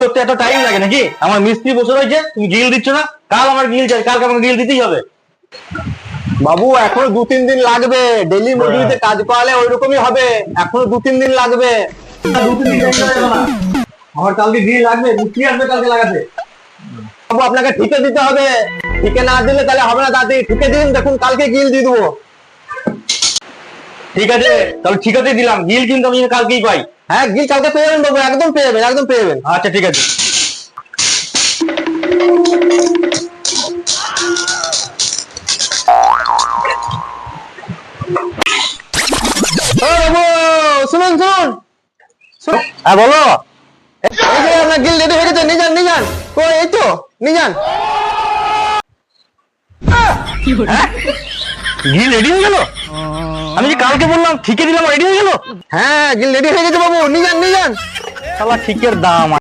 করতে এত টাইম লাগে নাকি? আমার মিস্ত্রি বসে রয়েছে, তুমি গিল দিচ্ছ না। কাল আমার গিল চাই, কালকে আমাকে গিল দিতেই হবে। বাবু এখনো 2-3 দিন লাগবে, ডেইলি মজুরিতে কাজ করালে ওইরকমই হবে, এখনো 2-3 দিন লাগবে। আমার কালকে গিল লাগবে, মিস্ত্রি আসবে কালকে লাগাতে। বাবু আপনাকে ঠিকে দিতে হবে, ঠিকে না দিলে তাহলে হবে না। তাড়াতাড়ি ঠিকে দিন, দেখুন কালকে গিল দিয়ে দেবো। ঠিক আছে, তাহলে ঠিক আছে দিলাম গিল, কিন্তু আমি কালকেই পাই। হ্যাঁ গিল কালকে পেয়ে যাবেন বাবু, একদম পেয়ে যাবেন, একদম পেয়ে যাবেন। আচ্ছা ঠিক আছে। ও বাবু শুনুন শুনুন শুনুন। হ্যাঁ বলো। এই যে আপনার গিল রেডি হয়ে গেছে, নিয়ে যান নিয়ে যান। কই এই তো, নিয়ে যান। গিল রেডি হয়ে গেল? আমি যে কালকে বললাম ঠিকে দিলাম, রেডি হয়ে গেল? হ্যাঁ গিল রেডি হয়ে গেছে বাবু, নিয়ে যান নিয়ে যান। শালা ঠিকের দাম।